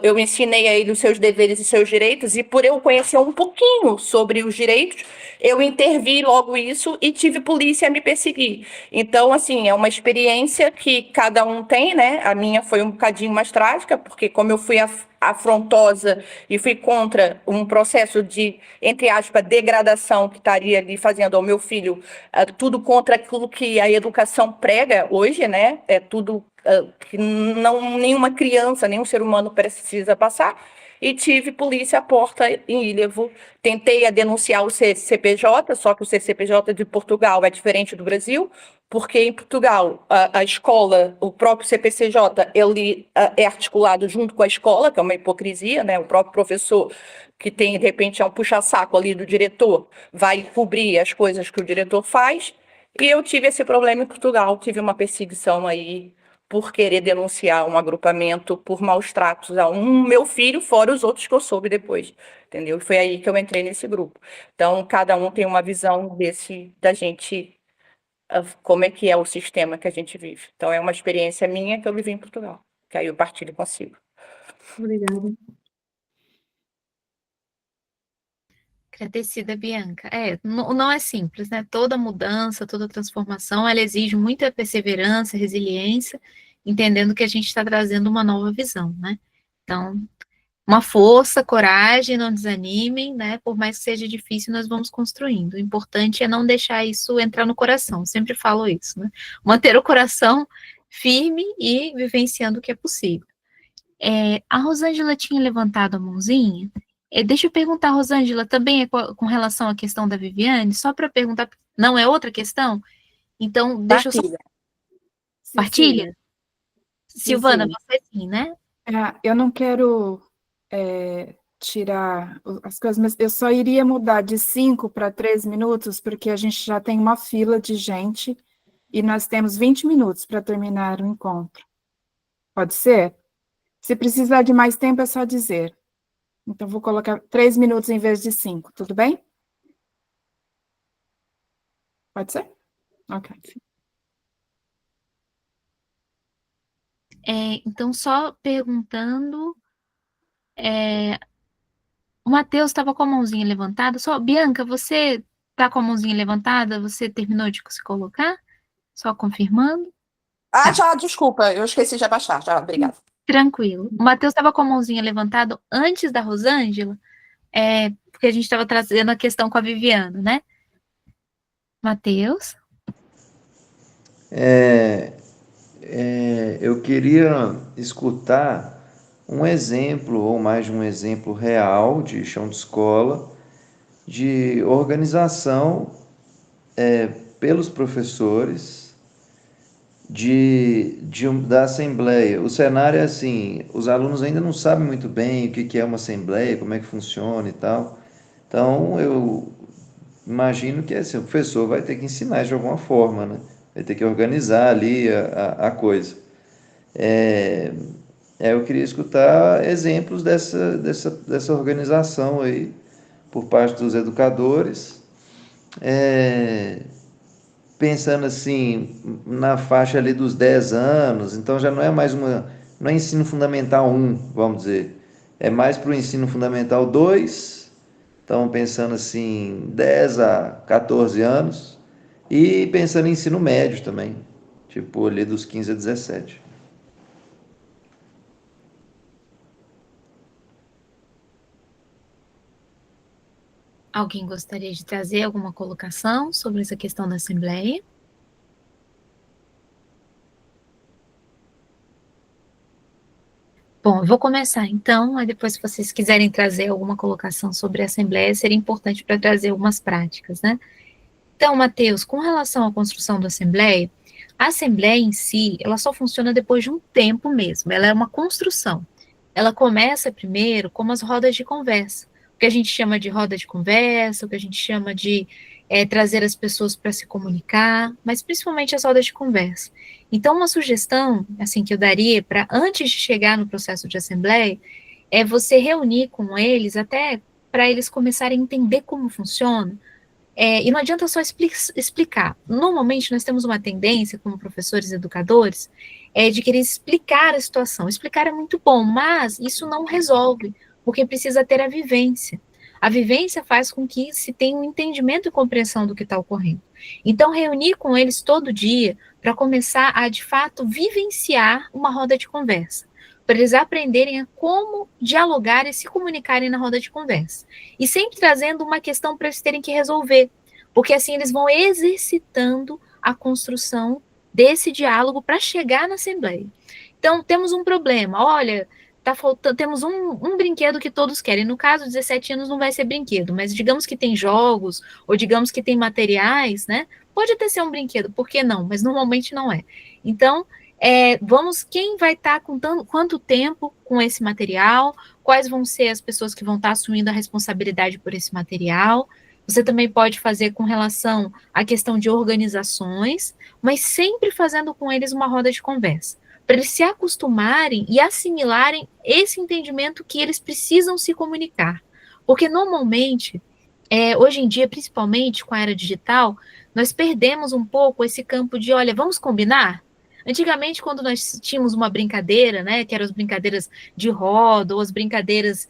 eu ensinei a ele os seus deveres e seus direitos, e por eu conhecer um pouquinho sobre os direitos, eu intervi logo isso e tive polícia a me perseguir. Então, assim, é uma experiência que cada um tem, né? A minha foi um bocadinho mais trágica, porque como eu fui afrontosa e fui contra um processo de, entre aspas, degradação que estaria ali fazendo ao meu filho, tudo contra aquilo que a educação prega hoje, né? É tudo que nenhuma criança, nenhum ser humano precisa passar. E tive polícia à porta em Ilhavo. Tentei denunciar o CCPJ, só que o CCPJ de Portugal é diferente do Brasil, porque em Portugal a escola, o próprio CPCJ, ele é articulado junto com a escola, que é uma hipocrisia, né? O próprio professor, que tem, de repente, é um puxa-saco ali do diretor, vai cobrir as coisas que o diretor faz. E eu tive esse problema em Portugal, tive uma perseguição aí por querer denunciar um agrupamento por maus tratos a um meu filho, fora os outros que eu soube depois, entendeu? E foi aí que eu entrei nesse grupo. Então, cada um tem uma visão da gente, como é que é o sistema que a gente vive. Então, é uma experiência minha que eu vivi em Portugal, que aí eu partilho consigo. Obrigada. Agradecida, Bianca. Não é simples, né? Toda mudança, toda transformação, ela exige muita perseverança, resiliência, entendendo que a gente está trazendo uma nova visão, né? Então, uma força, coragem, não desanimem, né? Por mais que seja difícil, nós vamos construindo. O importante é não deixar isso entrar no coração. Sempre falo isso, né? Manter o coração firme e vivenciando o que é possível. A Rosângela tinha levantado a mãozinha. Deixa eu perguntar, Rosângela, também é com relação à questão da Viviane? Só para perguntar, não é outra questão? Então, deixa eu só. Partilha? Silvana, você sim, né? Eu não quero tirar as coisas, mas eu só iria mudar de 5 para 3 minutos, porque a gente já tem uma fila de gente e nós temos 20 minutos para terminar o encontro. Pode ser? Se precisar de mais tempo, é só dizer. Então, vou colocar 3 minutos em vez de 5, tudo bem? Pode ser? Ok. Então, só perguntando, o Matheus estava com a mãozinha levantada. Só, Bianca, você Tá com a mãozinha levantada? Você terminou de se colocar? Só confirmando? Ah, Tá. já, desculpa, eu esqueci de abaixar. Já, obrigada. Tranquilo. O Matheus estava com a mãozinha levantada antes da Rosângela, porque a gente estava trazendo a questão com a Viviana, né? Matheus? Eu queria escutar um exemplo, ou mais de um exemplo real de chão de escola, de organização pelos professores da assembleia. O cenário é assim, os alunos ainda não sabem muito bem o que é uma assembleia, como é que funciona e tal. Então, eu imagino que assim, o professor vai ter que ensinar de alguma forma, né? Vai ter que organizar ali a coisa. Eu queria escutar exemplos dessa organização aí, por parte dos educadores, pensando assim, na faixa ali dos 10 anos, então já não é mais não é ensino fundamental 1, vamos dizer, é mais para o ensino fundamental 2, então pensando assim, 10 a 14 anos, e pensando em ensino médio também, tipo ali dos 15 a 17. Alguém gostaria de trazer alguma colocação sobre essa questão da Assembleia? Bom, eu vou começar então, aí depois se vocês quiserem trazer alguma colocação sobre a Assembleia, seria importante para trazer algumas práticas, né? Então, Matheus, com relação à construção da Assembleia, a Assembleia em si, ela só funciona depois de um tempo mesmo, ela é uma construção. Ela começa primeiro como as rodas de conversa, o que a gente chama de roda de conversa, o que a gente chama de trazer as pessoas para se comunicar, mas principalmente as rodas de conversa. Então, uma sugestão, assim, que eu daria para antes de chegar no processo de assembleia, é você reunir com eles até para eles começarem a entender como funciona. E não adianta só explicar. Normalmente, nós temos uma tendência, como professores e educadores, de querer explicar a situação. Explicar é muito bom, mas isso não resolve, porque precisa ter a vivência. A vivência faz com que se tenha um entendimento e compreensão do que está ocorrendo. Então, reunir com eles todo dia para começar a, de fato, vivenciar uma roda de conversa, para eles aprenderem a como dialogar e se comunicarem na roda de conversa. E sempre trazendo uma questão para eles terem que resolver, porque assim eles vão exercitando a construção desse diálogo para chegar na Assembleia. Então, temos um problema, olha, tá faltando, temos um brinquedo que todos querem, no caso, 17 anos não vai ser brinquedo, mas digamos que tem jogos, ou digamos que tem materiais, né? Pode até ser um brinquedo, por que não? Mas normalmente não é. Então, quem vai estar contando quanto tempo com esse material, quais vão ser as pessoas que vão estar assumindo a responsabilidade por esse material. Você também pode fazer com relação à questão de organizações, mas sempre fazendo com eles uma roda de conversa, para eles se acostumarem e assimilarem esse entendimento que eles precisam se comunicar. Porque normalmente, hoje em dia, principalmente com a era digital, nós perdemos um pouco esse campo de, olha, vamos combinar? Antigamente, quando nós tínhamos uma brincadeira, né, que eram as brincadeiras de roda, ou as brincadeiras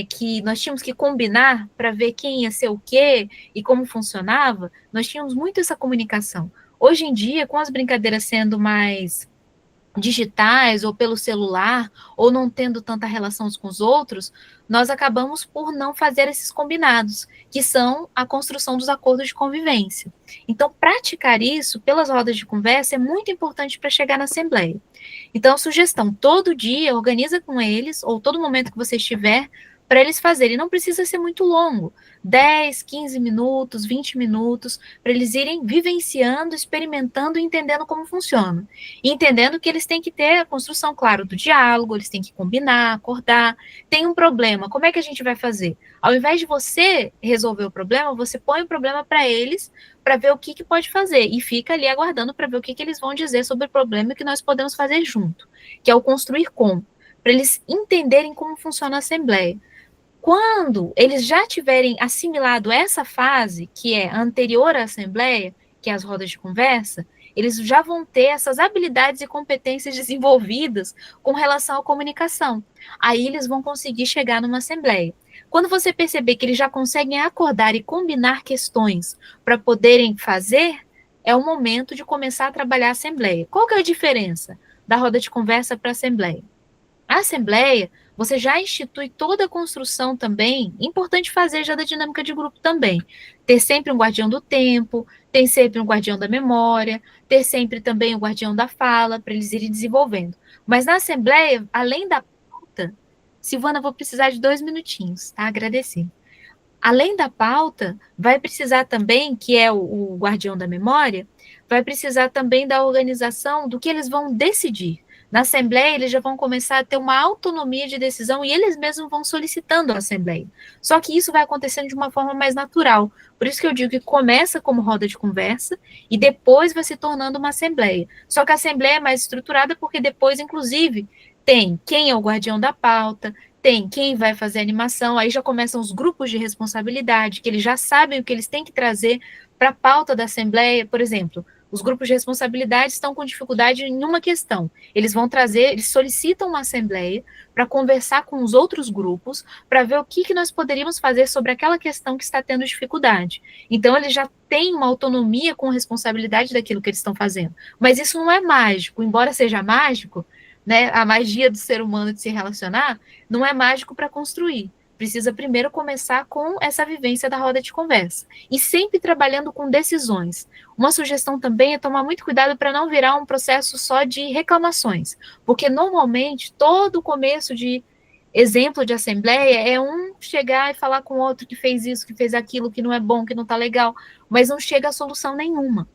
que nós tínhamos que combinar para ver quem ia ser o quê e como funcionava, nós tínhamos muito essa comunicação. Hoje em dia, com as brincadeiras sendo mais digitais ou pelo celular, ou não tendo tanta relação uns com os outros, nós acabamos por não fazer esses combinados, que são a construção dos acordos de convivência. Então, praticar isso pelas rodas de conversa é muito importante para chegar na Assembleia. Então, sugestão, todo dia, organiza com eles, ou todo momento que você estiver, para eles fazerem. Não precisa ser muito longo, 10, 15 minutos, 20 minutos, para eles irem vivenciando, experimentando e entendendo como funciona. E entendendo que eles têm que ter a construção, claro, do diálogo, eles têm que combinar, acordar. Tem um problema, como é que a gente vai fazer? Ao invés de você resolver o problema, você põe o problema para eles, para ver o que pode fazer, e fica ali aguardando para ver o que eles vão dizer sobre o problema que nós podemos fazer junto, que é o construir com, para eles entenderem como funciona a Assembleia. Quando eles já tiverem assimilado essa fase, que é anterior à Assembleia, que é as rodas de conversa, eles já vão ter essas habilidades e competências desenvolvidas com relação à comunicação. Aí eles vão conseguir chegar numa Assembleia. Quando você perceber que eles já conseguem acordar e combinar questões para poderem fazer, é o momento de começar a trabalhar a assembleia. Qual que é a diferença da roda de conversa para a assembleia? A assembleia, você já institui toda a construção também, importante fazer já da dinâmica de grupo também. Ter sempre um guardião do tempo, ter sempre um guardião da memória, ter sempre também o guardião da fala, para eles irem desenvolvendo. Mas na assembleia, além da pauta, Silvana, vou precisar de 2 minutinhos, tá? Agradecer. Além da pauta, vai precisar também, que é o guardião da memória, vai precisar também da organização do que eles vão decidir. Na Assembleia, eles já vão começar a ter uma autonomia de decisão e eles mesmos vão solicitando a Assembleia. Só que isso vai acontecendo de uma forma mais natural. Por isso que eu digo que começa como roda de conversa e depois vai se tornando uma Assembleia. Só que a Assembleia é mais estruturada porque depois, inclusive, tem quem é o guardião da pauta, tem quem vai fazer a animação, aí já começam os grupos de responsabilidade, que eles já sabem o que eles têm que trazer para a pauta da Assembleia, por exemplo. Os grupos de responsabilidade estão com dificuldade em uma questão. Eles vão trazer, eles solicitam uma assembleia para conversar com os outros grupos, para ver o que nós poderíamos fazer sobre aquela questão que está tendo dificuldade. Então, eles já têm uma autonomia com responsabilidade daquilo que eles estão fazendo. Mas isso não é mágico, embora seja mágico, né, a magia do ser humano de se relacionar, não é mágico para construir. Precisa primeiro começar com essa vivência da roda de conversa. E sempre trabalhando com decisões. Uma sugestão também é tomar muito cuidado para não virar um processo só de reclamações. Porque, normalmente, todo começo de exemplo de assembleia é um chegar e falar com o outro que fez isso, que fez aquilo, que não é bom, que não está legal, mas não chega a solução nenhuma.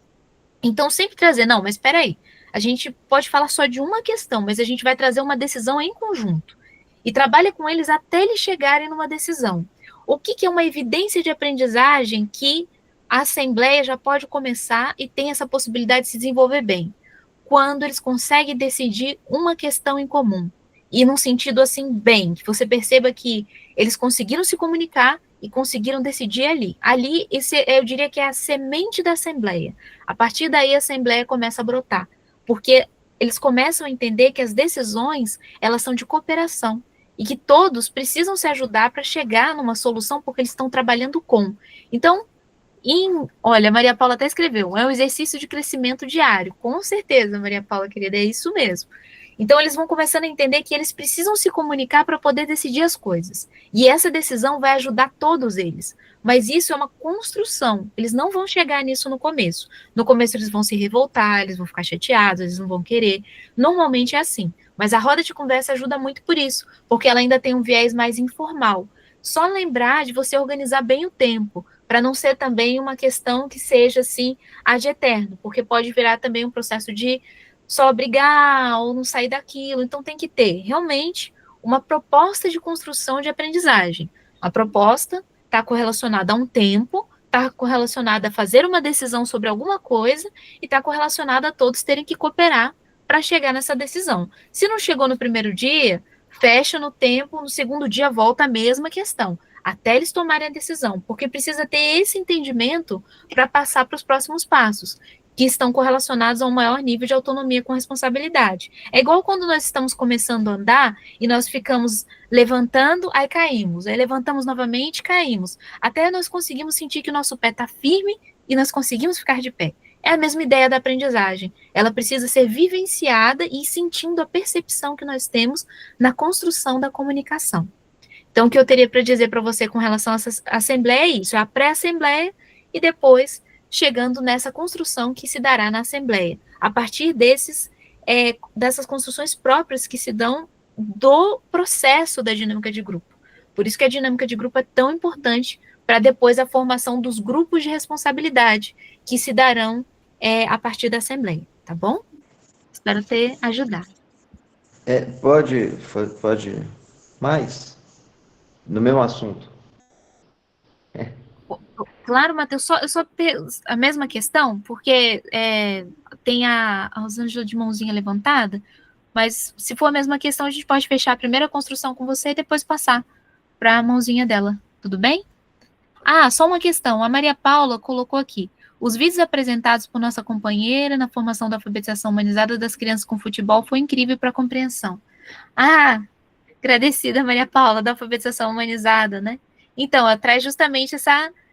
Então, sempre trazer, não, mas espera aí, a gente pode falar só de uma questão, mas a gente vai trazer uma decisão em conjunto. E trabalha com eles até eles chegarem numa decisão. O que é uma evidência de aprendizagem que a assembleia já pode começar e tem essa possibilidade de se desenvolver bem? Quando eles conseguem decidir uma questão em comum. E num sentido assim, bem, que você perceba que eles conseguiram se comunicar e conseguiram decidir ali. Ali, eu diria que é a semente da assembleia. A partir daí, a assembleia começa a brotar. Porque eles começam a entender que as decisões, elas são de cooperação e que todos precisam se ajudar para chegar numa solução porque eles estão trabalhando com. Então, olha, a Maria Paula até escreveu, é um exercício de crescimento diário. Com certeza, Maria Paula, querida, é isso mesmo. Então, eles vão começando a entender que eles precisam se comunicar para poder decidir as coisas. E essa decisão vai ajudar todos eles. Mas isso é uma construção. Eles não vão chegar nisso no começo. No começo, eles vão se revoltar, eles vão ficar chateados, eles não vão querer. Normalmente é assim. Mas a roda de conversa ajuda muito por isso, porque ela ainda tem um viés mais informal. Só lembrar de você organizar bem o tempo, para não ser também uma questão que seja assim, ad eterno, porque pode virar também um processo de só brigar ou não sair daquilo. Então tem que ter realmente uma proposta de construção de aprendizagem. A proposta está correlacionada a um tempo, está correlacionada a fazer uma decisão sobre alguma coisa e está correlacionada a todos terem que cooperar para chegar nessa decisão. Se não chegou no primeiro dia, fecha no tempo, no segundo dia volta a mesma questão, até eles tomarem a decisão, porque precisa ter esse entendimento para passar para os próximos passos, que estão correlacionados a um maior nível de autonomia com responsabilidade. É igual quando nós estamos começando a andar e nós ficamos levantando, aí caímos, aí levantamos novamente, caímos, até nós conseguimos sentir que o nosso pé está firme e nós conseguimos ficar de pé. É a mesma ideia da aprendizagem. Ela precisa ser vivenciada e sentindo a percepção que nós temos na construção da comunicação. Então, o que eu teria para dizer para você com relação a essa assembleia é isso, é a pré-assembleia e depois chegando nessa construção que se dará na Assembleia, a partir dessas construções próprias que se dão do processo da dinâmica de grupo. Por isso que a dinâmica de grupo é tão importante para depois a formação dos grupos de responsabilidade, que se darão a partir da Assembleia, tá bom? Espero ter ajudado. Pode mais? No mesmo assunto. Claro, Matheus, eu só a mesma questão, porque tem a Rosângela de mãozinha levantada, mas se for a mesma questão, a gente pode fechar a primeira construção com você e depois passar para a mãozinha dela, tudo bem? Só uma questão, a Maria Paula colocou aqui, os vídeos apresentados por nossa companheira na formação da alfabetização humanizada das crianças com futebol foi incrível para a compreensão. Agradecida, Maria Paula, da alfabetização humanizada, né? Então, ela traz justamente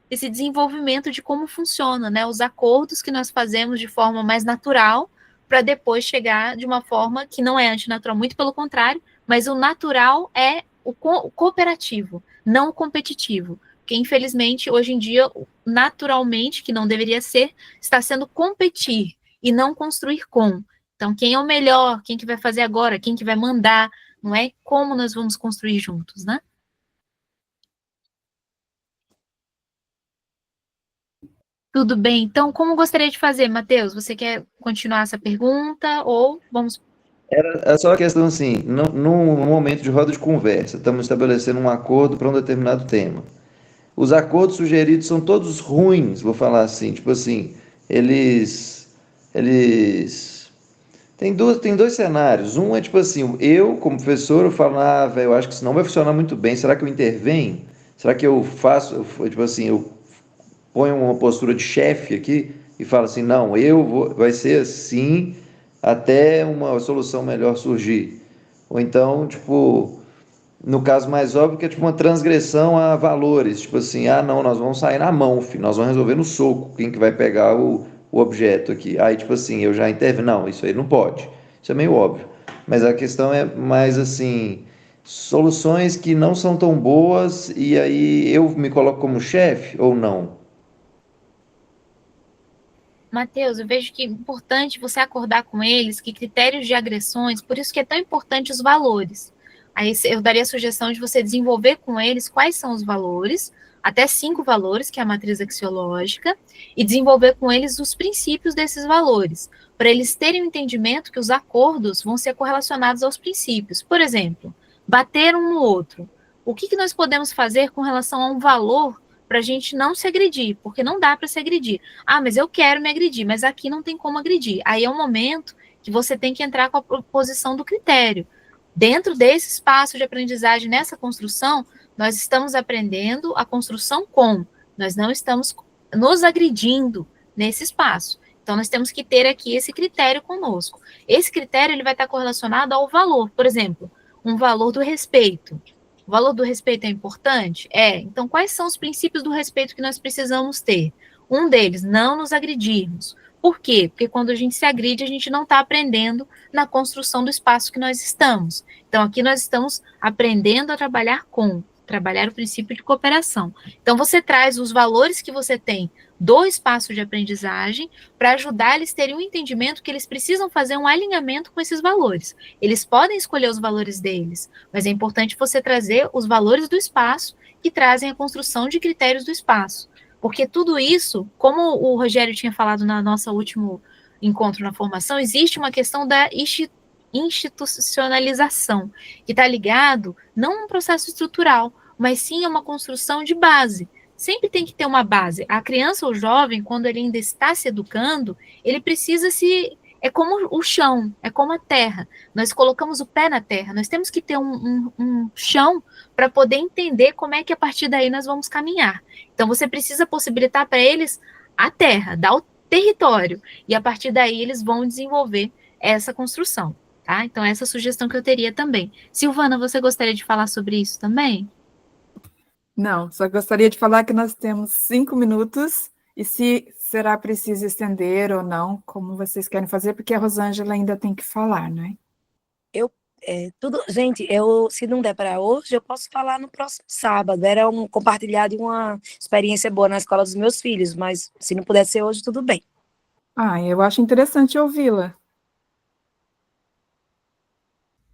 esse desenvolvimento de como funciona, né? Os acordos que nós fazemos de forma mais natural, para depois chegar de uma forma que não é antinatural, muito pelo contrário, mas o natural é o cooperativo, não o competitivo. Porque, infelizmente, hoje em dia, naturalmente, que não deveria ser, está sendo competir e não construir com. Então, quem é o melhor, quem que vai fazer agora, quem que vai mandar, não é como nós vamos construir juntos, né? Tudo bem, então, como gostaria de fazer, Matheus? Você quer continuar essa pergunta ou vamos... É só a questão assim, num momento de roda de conversa, estamos estabelecendo um acordo para um determinado tema. Os acordos sugeridos são todos ruins, vou falar assim, tipo assim, eles tem dois cenários. Um é tipo assim, eu como professor, eu falo, velho, eu acho que isso não vai funcionar muito bem. Será que eu intervenho? Será que eu faço, tipo assim, eu ponho uma postura de chefe aqui e falo assim, não, vai ser assim até uma solução melhor surgir. Ou então, tipo, no caso mais óbvio, que é tipo uma transgressão a valores, tipo assim, não, nós vamos sair na mão, filho, nós vamos resolver no soco, quem que vai pegar o objeto aqui. Aí, tipo assim, eu já intervenho, não, isso aí não pode. Isso é meio óbvio. Mas a questão é mais assim, soluções que não são tão boas e aí eu me coloco como chefe ou não? Matheus, eu vejo que é importante você acordar com eles que critérios de agressões, por isso que é tão importante os valores. Aí eu daria a sugestão de você desenvolver com eles quais são os valores, até 5 valores, que é a matriz axiológica, e desenvolver com eles os princípios desses valores, para eles terem o entendimento que os acordos vão ser correlacionados aos princípios. Por exemplo, bater um no outro. O que nós podemos fazer com relação a um valor para a gente não se agredir, porque não dá para se agredir. Mas eu quero me agredir, mas aqui não tem como agredir. Aí é um momento que você tem que entrar com a proposição do critério. Dentro desse espaço de aprendizagem, nessa construção, nós estamos aprendendo a construção com, nós não estamos nos agredindo nesse espaço. Então, nós temos que ter aqui esse critério conosco. Esse critério ele vai estar correlacionado ao valor. Por exemplo, um valor do respeito. O valor do respeito é importante? Então, quais são os princípios do respeito que nós precisamos ter? Um deles, não nos agredirmos. Por quê? Porque quando a gente se agride, a gente não está aprendendo na construção do espaço que nós estamos. Então, aqui nós estamos aprendendo a trabalhar o princípio de cooperação. Então, você traz os valores que você tem do espaço de aprendizagem para ajudar eles a terem um entendimento que eles precisam fazer um alinhamento com esses valores. Eles podem escolher os valores deles, mas é importante você trazer os valores do espaço que trazem a construção de critérios do espaço. Porque tudo isso, como o Rogério tinha falado na nossa último encontro na formação, existe uma questão da institucionalização, que está ligado não a um processo estrutural, mas sim a uma construção de base. Sempre tem que ter uma base. A criança ou jovem, quando ele ainda está se educando, ele precisa é como o chão, é como a terra. Nós colocamos o pé na terra, nós temos que ter um chão para poder entender como é que a partir daí nós vamos caminhar. Então, você precisa possibilitar para eles a terra, dar o território, e a partir daí eles vão desenvolver essa construção. Tá? Então, essa sugestão que eu teria também. Silvana, você gostaria de falar sobre isso também? Não, só gostaria de falar que nós temos 5 minutos e se será preciso estender ou não, como vocês querem fazer, porque a Rosângela ainda tem que falar, né? Gente, se não der para hoje, eu posso falar no próximo sábado. Era compartilhar de uma experiência boa na escola dos meus filhos, mas se não puder ser hoje, tudo bem. Eu acho interessante ouvi-la.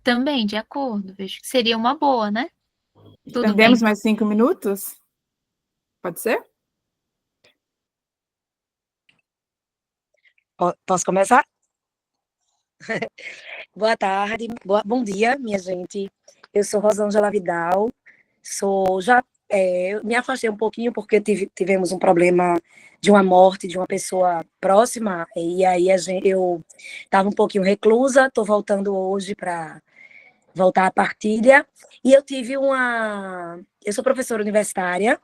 Também, de acordo. Vejo que seria uma boa, né? Tudo Estendemos bem. mais 5 minutos? Pode ser? Posso começar? Boa tarde, bom dia, minha gente. Eu sou Rosângela Vidal. Eu me afastei um pouquinho porque tivemos um problema de uma morte de uma pessoa próxima, e aí eu estava um pouquinho reclusa, estou voltando hoje para voltar à partilha, e eu sou professora universitária,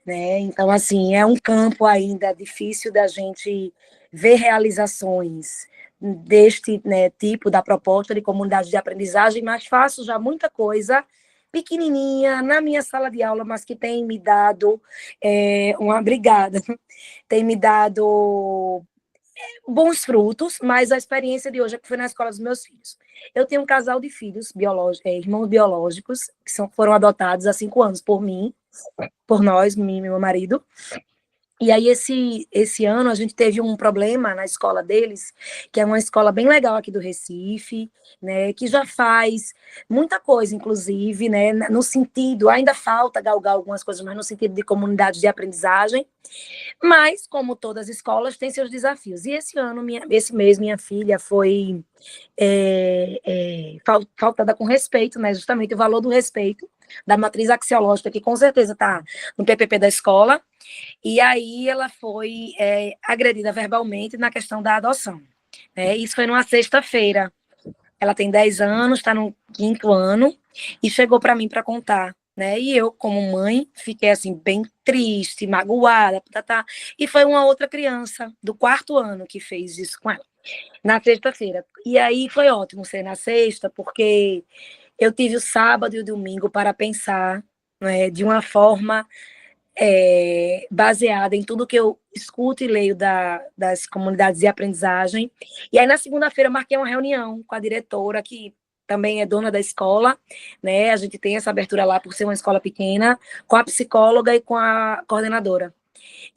né? Então, assim, é um campo ainda difícil da gente ver realizações deste, né, tipo da proposta de comunidade de aprendizagem, mas faço já muita coisa pequenininha, na minha sala de aula, mas que tem me dado uma brigada, tem me dado bons frutos, mas a experiência de hoje é que foi na escola dos meus filhos. Eu tenho um casal de filhos irmãos biológicos, que foram adotados há 5 anos por mim, por nós, mim e meu marido. E aí, esse ano, a gente teve um problema na escola deles, que é uma escola bem legal aqui do Recife, né, que já faz muita coisa, inclusive, né, no sentido, ainda falta galgar algumas coisas, mas no sentido de comunidade de aprendizagem, mas, como todas as escolas, tem seus desafios. E esse mês, minha filha foi faltada com respeito, né, justamente o valor do respeito, da matriz axiológica, que com certeza está no PPP da escola, e aí ela foi agredida verbalmente na questão da adoção. Né? Isso foi numa sexta-feira. Ela tem 10 anos, está no 5º ano, e chegou para mim para contar. Né? E eu, como mãe, fiquei assim, bem triste, magoada, e foi uma outra criança do 4º ano que fez isso com ela, na sexta-feira. E aí foi ótimo ser na sexta, porque eu tive o sábado e o domingo para pensar, né, de uma forma baseada em tudo que eu escuto e leio das comunidades de aprendizagem. E aí, na segunda-feira, eu marquei uma reunião com a diretora, que também é dona da escola, né? A gente tem essa abertura lá por ser uma escola pequena, com a psicóloga e com a coordenadora.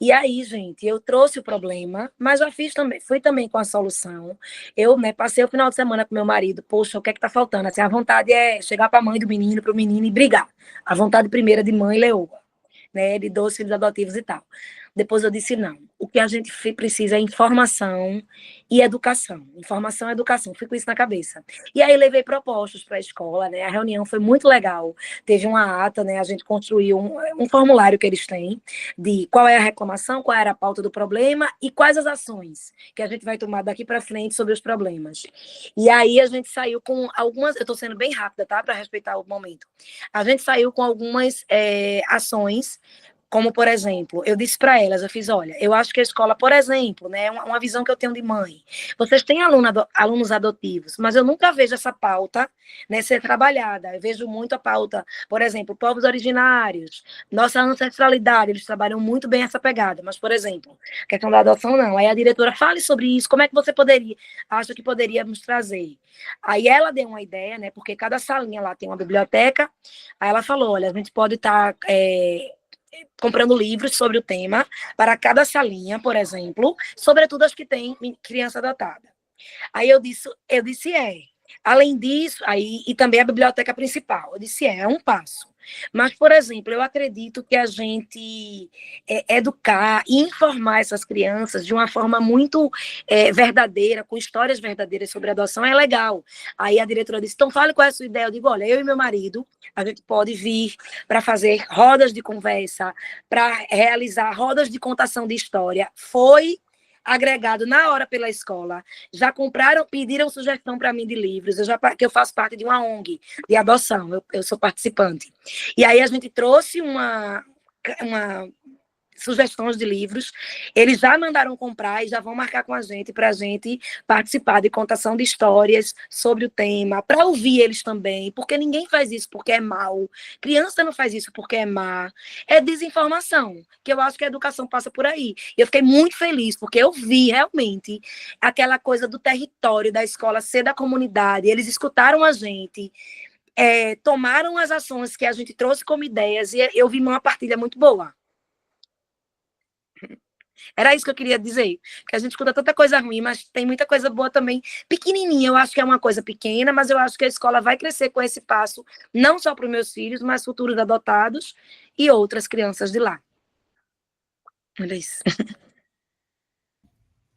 E aí, gente, eu trouxe o problema, mas já fui também com a solução. Eu, né, passei o final de semana com meu marido. Poxa, o que é que tá faltando? Assim, a vontade é chegar para a mãe do menino, para o menino e brigar. A vontade primeira de mãe leoa, né, de 2 filhos adotivos e tal. Depois eu disse, não, o que a gente precisa é informação e educação. Informação e educação, fui com isso na cabeça. E aí levei propostas para a escola, né, a reunião foi muito legal. Teve uma ata, né, a gente construiu um formulário que eles têm, de qual é a reclamação, qual era a pauta do problema e quais as ações que a gente vai tomar daqui para frente sobre os problemas. E aí a gente saiu com algumas, eu estou sendo bem rápida, tá, para respeitar o momento. A gente saiu com algumas ações, como, por exemplo, eu disse para elas, eu fiz, olha, eu acho que a escola, por exemplo, né, uma visão que eu tenho de mãe, vocês têm alunos adotivos, mas eu nunca vejo essa pauta, né, ser trabalhada. Eu vejo muito a pauta, por exemplo, povos originários, nossa ancestralidade, eles trabalham muito bem essa pegada, mas, por exemplo, a questão da adoção, não. Aí a diretora, fale sobre isso, como é que você acha que poderíamos trazer? Aí ela deu uma ideia, né, porque cada salinha lá tem uma biblioteca, aí ela falou, olha, a gente pode estar comprando livros sobre o tema para cada salinha, por exemplo, sobretudo as que têm criança adotada. Aí eu disse Além disso, e também a biblioteca principal, eu disse, é um passo. Mas, por exemplo, eu acredito que a gente educar e informar essas crianças de uma forma muito verdadeira, com histórias verdadeiras sobre adoção, é legal. Aí a diretora disse, então fale qual é a sua ideia. Eu digo, olha, eu e meu marido, a gente pode vir para fazer rodas de conversa, para realizar rodas de contação de história. Foi agregado na hora pela escola, já pediram sugestão para mim de livros, que eu faço parte de uma ONG de adoção, eu sou participante. E aí a gente trouxe uma sugestões de livros, eles já mandaram comprar e já vão marcar com a gente para a gente participar de contação de histórias sobre o tema, para ouvir eles também, porque ninguém faz isso porque é mal, criança não faz isso porque é má, é desinformação, que eu acho que a educação passa por aí. E eu fiquei muito feliz, porque eu vi realmente aquela coisa do território da escola ser da comunidade, eles escutaram a gente, tomaram as ações que a gente trouxe como ideias, e eu vi uma partilha muito boa. Era isso que eu queria dizer, que a gente escuta tanta coisa ruim, mas tem muita coisa boa também, pequenininha. Eu acho que é uma coisa pequena, mas eu acho que a escola vai crescer com esse passo, não só para os meus filhos, mas futuros adotados e outras crianças de lá. Olha isso.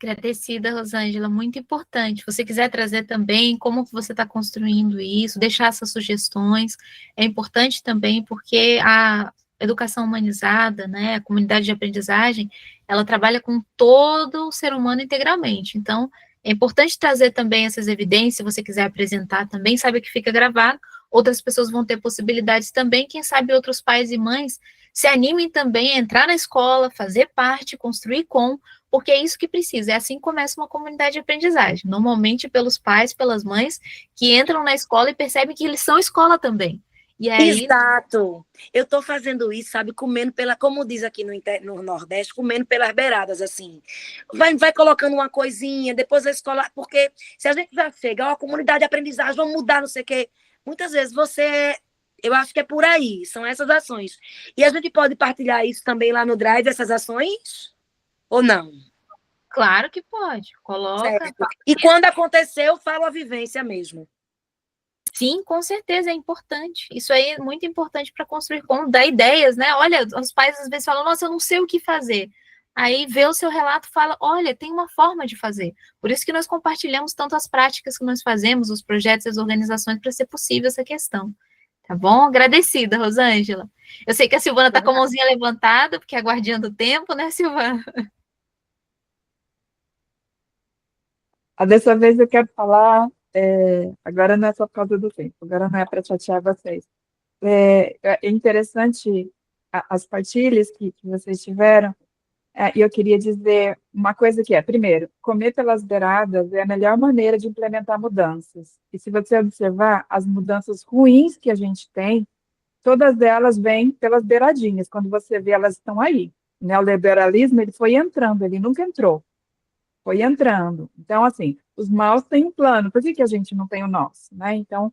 Agradecida, Rosângela, muito importante. Se você quiser trazer também como que você está construindo isso, deixar essas sugestões, é importante também, porque a educação humanizada, né, a comunidade de aprendizagem, ela trabalha com todo o ser humano integralmente. Então, é importante trazer também essas evidências, se você quiser apresentar também, sabe que fica gravado, outras pessoas vão ter possibilidades também, quem sabe outros pais e mães se animem também a entrar na escola, fazer parte, construir porque é isso que precisa, é assim que começa uma comunidade de aprendizagem, normalmente pelos pais, pelas mães, que entram na escola e percebem que eles são escola também, E aí, Exato. Eu estou fazendo isso, sabe, comendo como diz aqui no Nordeste, comendo pelas beiradas, assim. Vai colocando uma coisinha, depois a escola, porque se a gente já chega, ó, comunidade de aprendizagem, vamos mudar, não sei o quê. Muitas vezes eu acho que é por aí, são essas ações. E a gente pode partilhar isso também lá no Drive, essas ações? Ou não? claro que pode, coloca. Certo. E quando aconteceu, falo a vivência mesmo. Sim, com certeza é importante. Isso aí é muito importante para construir, como dar ideias, né? Olha, os pais às vezes falam, nossa, eu não sei o que fazer. Aí vê o seu relato e fala, olha, tem uma forma de fazer. Por isso que nós compartilhamos tanto as práticas que nós fazemos, os projetos, as organizações, para ser possível essa questão. Tá bom? Agradecida, Rosângela. Eu sei que a Silvana está com a mãozinha levantada, porque é a guardiã do tempo, né, Silvana? Dessa vez eu quero falar, agora não é só por causa do tempo, agora não é para chatear vocês. É interessante as partilhas que vocês tiveram, e eu queria dizer uma coisa que primeiro, comer pelas beiradas é a melhor maneira de implementar mudanças. E se você observar, as mudanças ruins que a gente tem, todas elas vêm pelas beiradinhas, quando você vê, elas estão aí. O neoliberalismo, ele foi entrando, ele nunca entrou. Foi entrando. Então, assim, os maus têm um plano, por que a gente não tem o nosso, né? Então,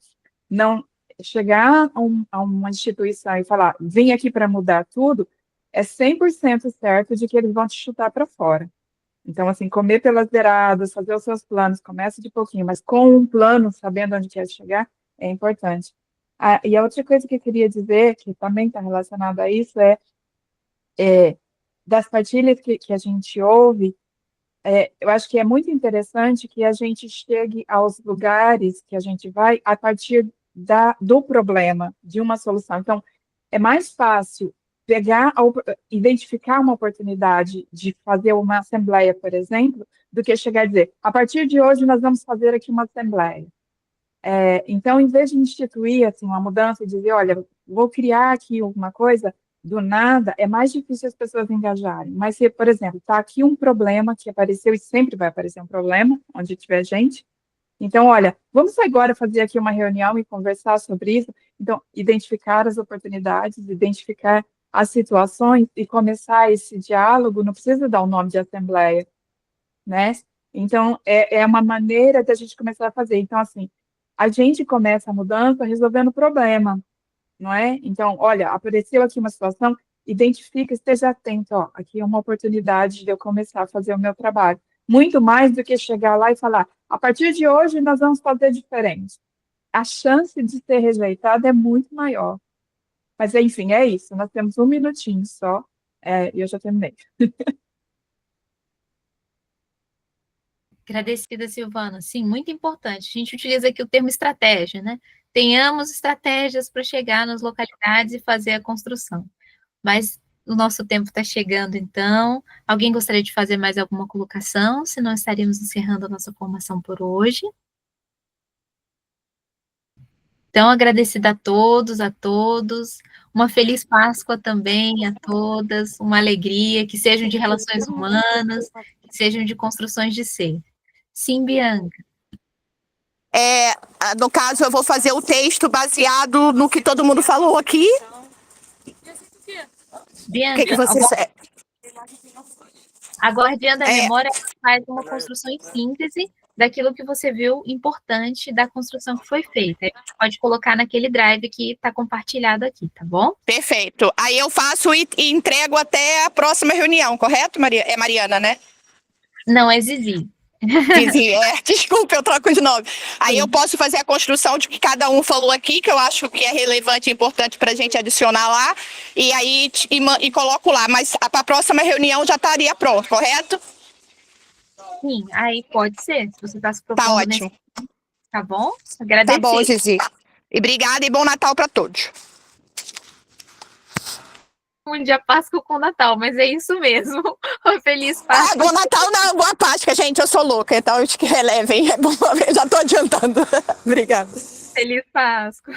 não chegar a uma instituição e falar, vim aqui para mudar tudo, é 100% certo de que eles vão te chutar para fora. Então, assim, comer pelas beiradas, fazer os seus planos, começa de pouquinho, mas com um plano, sabendo onde quer chegar, é importante. E a outra coisa que eu queria dizer, que também está relacionada a isso, das partilhas que a gente ouve, eu acho que é muito interessante que a gente chegue aos lugares que a gente vai a partir do problema, de uma solução. Então, é mais fácil identificar uma oportunidade de fazer uma assembleia, por exemplo, do que chegar e dizer, a partir de hoje nós vamos fazer aqui uma assembleia. Então, em vez de instituir assim, uma mudança e dizer, olha, vou criar aqui alguma coisa, do nada, é mais difícil as pessoas engajarem. Mas se, por exemplo, está aqui um problema que apareceu e sempre vai aparecer um problema, onde tiver gente, então, olha, vamos agora fazer aqui uma reunião e conversar sobre isso. Então, identificar as oportunidades, identificar as situações e começar esse diálogo, não precisa dar o nome de assembleia, né? Então, é uma maneira da gente começar a fazer. Então, assim, a gente começa a mudança resolvendo o problema, não é? Então, olha, apareceu aqui uma situação, identifica, esteja atento, ó, aqui é uma oportunidade de eu começar a fazer o meu trabalho. Muito mais do que chegar lá e falar, a partir de hoje nós vamos fazer diferente. A chance de ser rejeitado é muito maior. Mas, enfim, é isso. Nós temos um minutinho só, e eu já terminei. Agradecida, Silvana. Sim, muito importante. A gente utiliza aqui o termo estratégia, né? Tenhamos estratégias para chegar nas localidades e fazer a construção. Mas o nosso tempo está chegando, então. Alguém gostaria de fazer mais alguma colocação? Senão estaríamos encerrando a nossa formação por hoje. Então, agradecida a todos. Uma feliz Páscoa também a todas. Uma alegria, que sejam de relações humanas, que sejam de construções de ser. Sim, Bianca. No caso, eu vou fazer o texto baseado no que todo mundo falou aqui. Bianca, O que você... A guardiã da memória faz uma construção em síntese daquilo que você viu importante da construção que foi feita. A gente pode colocar naquele drive que está compartilhado aqui, tá bom? Perfeito. Aí eu faço e entrego até a próxima reunião, correto, Maria? É Mariana, né? Não, é Zizi. Zizi, desculpa, eu troco de nome. Aí eu posso fazer a construção de que cada um falou aqui, que eu acho que é relevante e importante para a gente adicionar lá, e aí e coloco lá. Mas para a próxima reunião já estaria pronto, correto? Sim, aí pode ser, se você está se propondo. Tá ótimo. Tá bom? Agradecer. Tá bom, Zizi. E obrigada e bom Natal para todos. Um dia Páscoa com Natal, mas é isso mesmo. Feliz Páscoa. Bom Natal não, boa Páscoa, gente. Eu sou louca, então eu que relevem. É bom, eu já tô adiantando. Obrigada. Feliz Páscoa.